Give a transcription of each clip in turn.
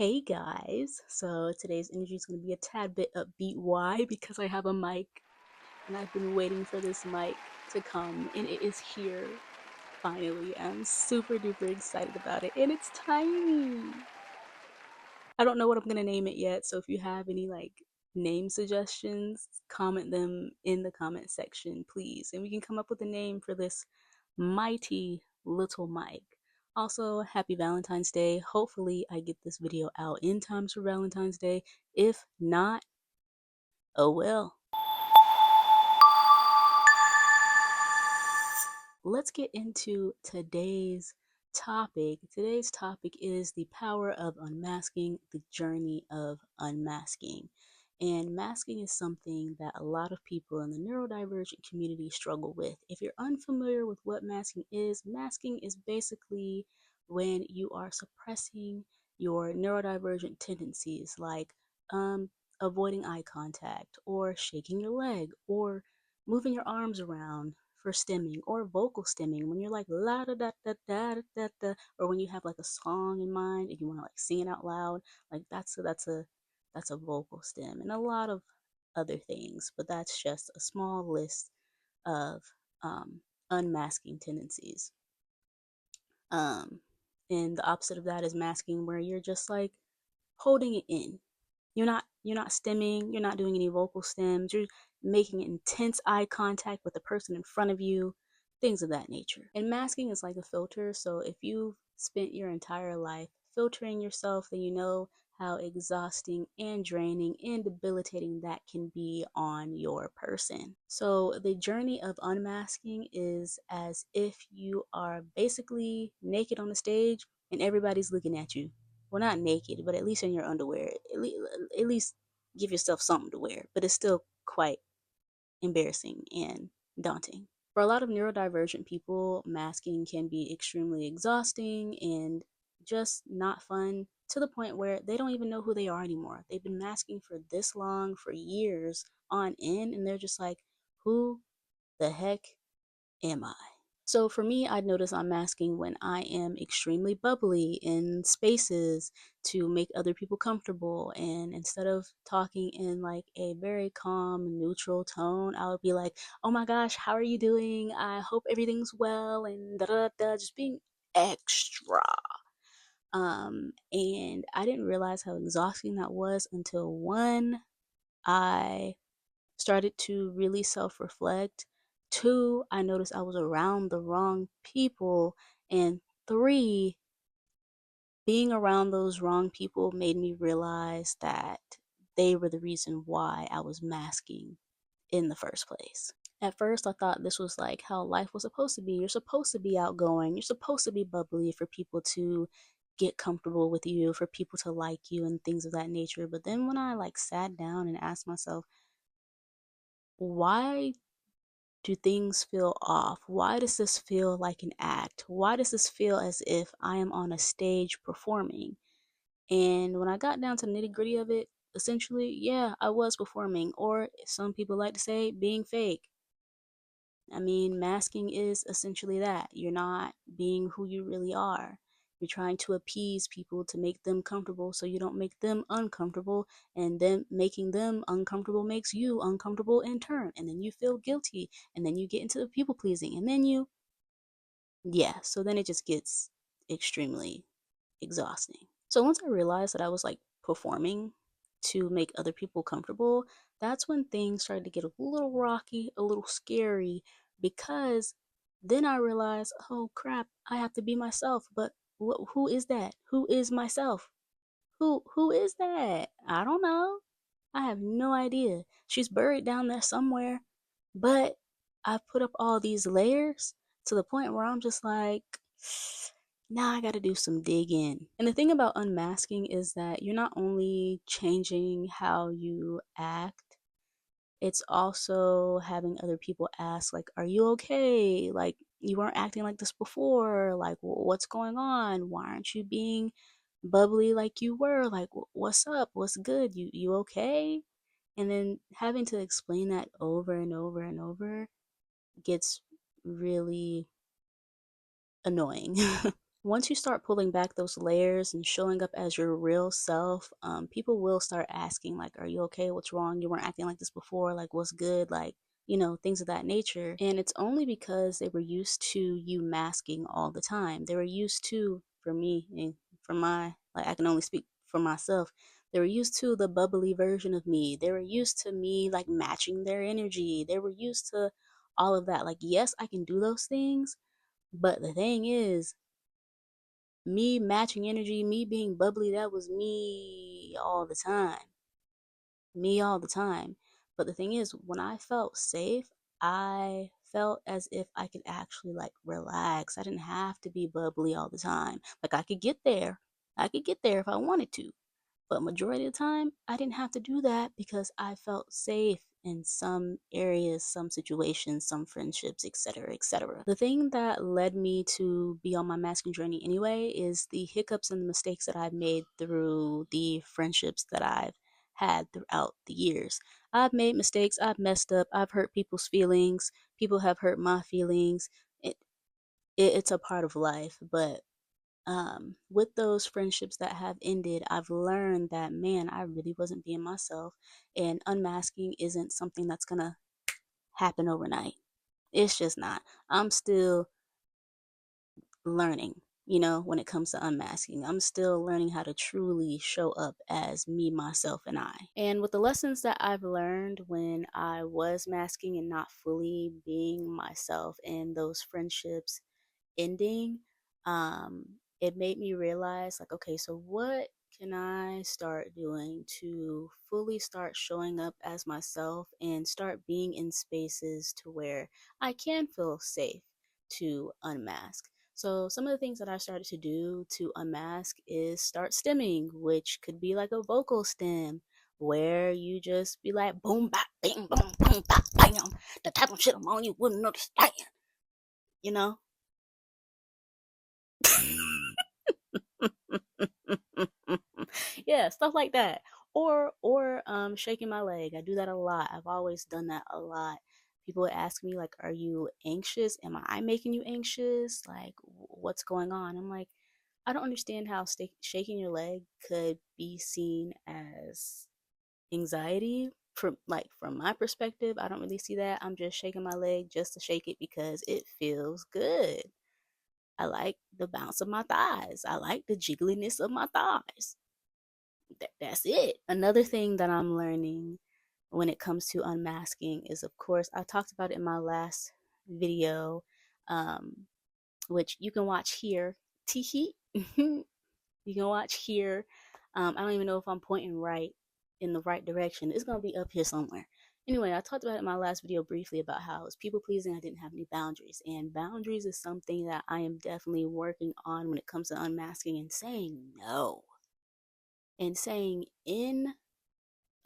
Hey guys, so today's energy is going to be a tad bit upbeat. Why? Because I have a mic and I've been waiting for this mic to come and it is here finally. I'm super duper excited about it and it's tiny. I don't know what I'm going to name it yet, so if you have any name suggestions, comment them in the comment section, please. And we can come up with a name for this mighty little mic. Also, happy Valentine's Day. Hopefully, I get this video out in time for Valentine's Day. If not, oh well. Let's get into today's topic. Today's topic is the power of unmasking, the journey of unmasking. And masking is something that a lot of people in the neurodivergent community struggle with. If you're unfamiliar with what masking is basically when you are suppressing your neurodivergent tendencies like um, avoiding eye contact or shaking your leg or moving your arms around for stimming or vocal stimming when you're like la da da da da da da, or when you have like a song in mind and you want to like sing it out loud, like that's a vocal stim, and a lot of other things, but that's just a small list of unmasking tendencies. um and the opposite of that is masking, where you're just like holding it in. You're not stimming, you're not doing any vocal stems, you're making intense eye contact with the person in front of you, things of that nature. And masking is like a filter, so if you've spent your entire life filtering yourself, then you know how exhausting and draining and debilitating that can be on your person. So the journey of unmasking is as if you are basically naked on the stage and everybody's looking at you. Well, not naked, but at least in your underwear. At least give yourself something to wear, but it's still quite embarrassing and daunting. For a lot of neurodivergent people, masking can be extremely exhausting and just not fun, to the point where they don't even know who they are anymore. They've been masking for this long, for years on end, and they're just like, who the heck am I? So for me, I'd notice I'm masking when I am extremely bubbly in spaces to make other people comfortable. And instead of talking in like a very calm, neutral tone, I would be like, oh my gosh, how are you doing? I hope everything's well, and da da da, just being extra. And I didn't realize how exhausting that was until one, I started to really self reflect. Two, I noticed I was around the wrong people. And three, being around those wrong people made me realize that they were the reason why I was masking in the first place. At first, I thought this was like how life was supposed to be. You're supposed to be outgoing, you're supposed to be bubbly for people to get comfortable with you, for people to like you, and things of that nature. But then when I like sat down and asked myself, why do things feel off? Why does this feel like an act? Why does this feel as if I am on a stage performing? And when I got down to the nitty gritty of it, essentially, yeah, I was performing, or some people like to say, being fake. I mean, masking is essentially that. You're not being who you really are. You're trying to appease people to make them comfortable so you don't make them uncomfortable, and then making them uncomfortable makes you uncomfortable in turn. And then you feel guilty, and then you get into the people pleasing, and then yeah, so then it just gets extremely exhausting. So once I realized that I was like performing to make other people comfortable, that's when things started to get a little rocky, a little scary, because then I realized, oh crap, I have to be myself. But who is that? Who is myself? Who is that? I don't know. I have no idea. She's buried down there somewhere. But I've put up all these layers to the point where I'm just like, now I got to do some digging. And the thing about unmasking is that you're not only changing how you act, it's also having other people ask, like, are you okay? Like, you weren't acting like this before. Like, what's going on? Why aren't you being bubbly like you were? Like, what's up? What's good? You okay? And then having to explain that over and over and over gets really annoying. once you start pulling back those layers and showing up as your real self, people will start asking, like, are you okay? What's wrong? You weren't acting like this before. Like, what's good? Like, things of that nature. And it's only because they were used to you masking all the time. They were used to, for me, and for like, I can only speak for myself. They were used to the bubbly version of me. They were used to me, like, matching their energy. They were used to all of that. Like, yes, I can do those things. But the thing is, me matching energy, me being bubbly, that was me all the time. Me all the time. But the thing is, when I felt safe, I felt as if I could actually like relax. I didn't have to be bubbly all the time. Like I could get there. I could get there if I wanted to. But majority of the time, I didn't have to do that because I felt safe in some areas, some situations, some friendships, etc., etc. The thing that led me to be on my masking journey anyway is the hiccups and the mistakes that I've made through the friendships that I've had throughout the years. I've made mistakes, I've messed up, I've hurt people's feelings, people have hurt my feelings. It's a part of life, but with those friendships that have ended, I've learned that, man, I really wasn't being myself, and unmasking isn't something that's gonna happen overnight. It's just not. I'm still learning, when it comes to unmasking. I'm still learning how to truly show up as me, myself, and I. And with the lessons that I've learned when I was masking and not fully being myself in those friendships ending, um, it made me realize, like, okay, so what can I start doing to fully start showing up as myself and start being in spaces to where I can feel safe to unmask? So some of the things that I started to do to unmask is start stimming, which could be like a vocal stim where you just be like boom bop bing boom boom bop bam, the type of shit I'm on you wouldn't understand, you know? Yeah, stuff like that. Or shaking my leg. I do that a lot. I've always done that a lot. People would ask me like, "Are you anxious? Am I making you anxious? Like, what's going on?" I'm like, I don't understand how shaking your leg could be seen as anxiety. From my perspective, I don't really see that. I'm just shaking my leg just to shake it because it feels good. I like the bounce of my thighs. I like the jiggliness of my thighs. That's it. Another thing that I'm learning when it comes to unmasking is, of course, I talked about it in my last video, um, which you can watch here. Teehee. You can watch here. I don't even know if I'm pointing right in the right direction. It's gonna be up here somewhere. Anyway, I talked about it in my last video briefly about how I was people pleasing. I didn't have any boundaries, and boundaries is something that I am definitely working on when it comes to unmasking and saying no, and saying in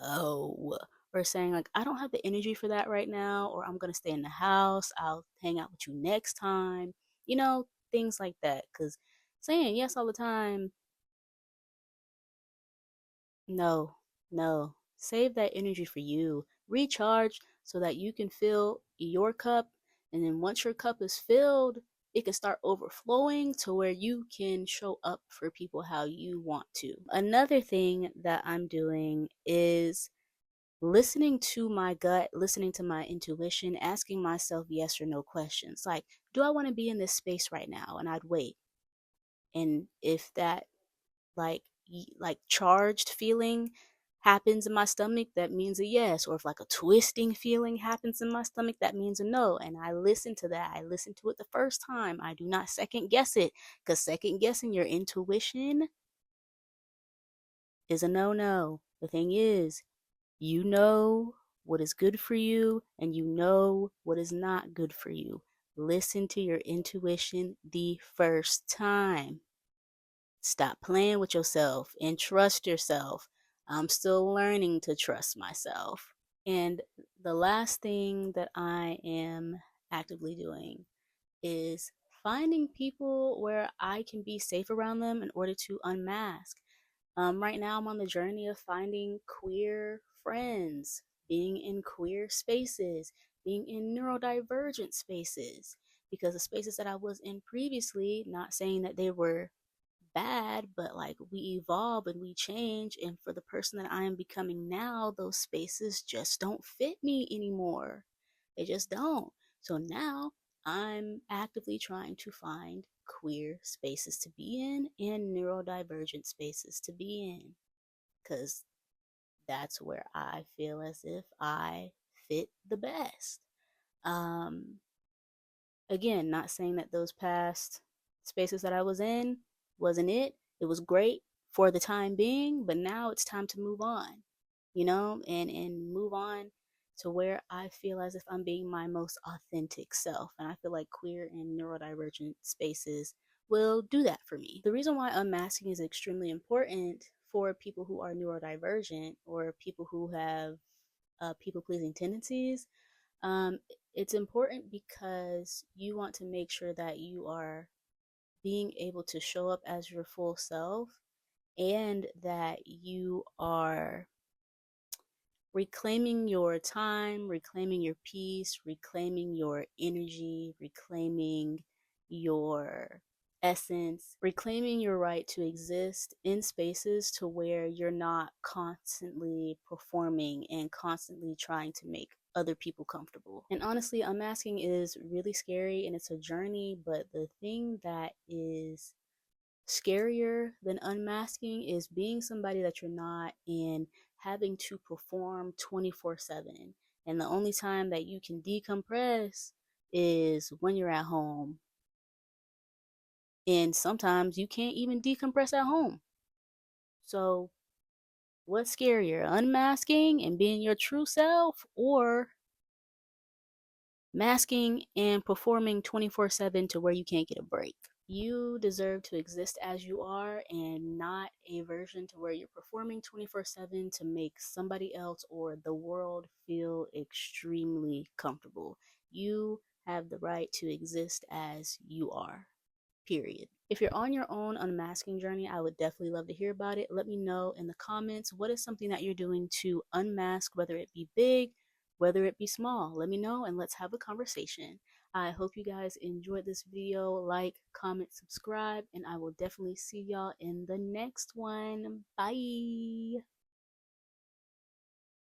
oh, or saying like I don't have the energy for that right now, or I'm gonna stay in the house. I'll hang out with you next time. Things like that. Because saying yes all the time, no, no. Save that energy for you. Recharge so that you can fill your cup. And then once your cup is filled, it can start overflowing to where you can show up for people how you want to. Another thing that I'm doing is listening to my gut, listening to my intuition, asking myself yes or no questions. Like, do I want to be in this space right now? And I'd wait. And if that like charged feeling happens in my stomach, that means a yes. Or if like a twisting feeling happens in my stomach, that means a no. And I listen to that. I listen to it the first time. I do not second guess it, because second guessing your intuition is a no. The thing is, you know what is good for you and you know what is not good for you. Listen to your intuition the first time. Stop playing with yourself and trust yourself. I'm still learning to trust myself. And the last thing that I am actively doing is finding people where I can be safe around them in order to unmask. Right now, I'm on the journey of finding queer friends, being in queer spaces, being in neurodivergent spaces, because the spaces that I was in previously, not saying that they were bad, but like we evolve and we change. And for the person that I am becoming now, those spaces just don't fit me anymore. They just don't. So now I'm actively trying to find queer spaces to be in and neurodivergent spaces to be in, because that's where I feel as if I fit the best. Um, Again, not saying that those past spaces that I was in wasn't it. It was great for the time being, but now it's time to move on, and move on to where I feel as if I'm being my most authentic self. And I feel like queer and neurodivergent spaces will do that for me. The reason why unmasking is extremely important for people who are neurodivergent or people who have people pleasing tendencies, um, it's important because you want to make sure that you are being able to show up as your full self, and that you are reclaiming your time, reclaiming your peace, reclaiming your energy, reclaiming your essence, reclaiming your right to exist in spaces to where you're not constantly performing and constantly trying to make other people comfortable. And honestly, unmasking is really scary and it's a journey, but the thing that is scarier than unmasking is being somebody that you're not and having to perform 24/7. And the only time that you can decompress is when you're at home. And sometimes you can't even decompress at home. So, what's scarier, unmasking and being your true self, or masking and performing 24/7 to where you can't get a break? You deserve to exist as you are and not a version to where you're performing 24/7 to make somebody else or the world feel extremely comfortable. You have the right to exist as you are. Period. If you're on your own unmasking journey, I would definitely love to hear about it. Let me know in the comments what is something that you're doing to unmask, whether it be big, whether it be small. Let me know and let's have a conversation. I hope you guys enjoyed this video. Like, comment, subscribe, and I will definitely see y'all in the next one. Bye.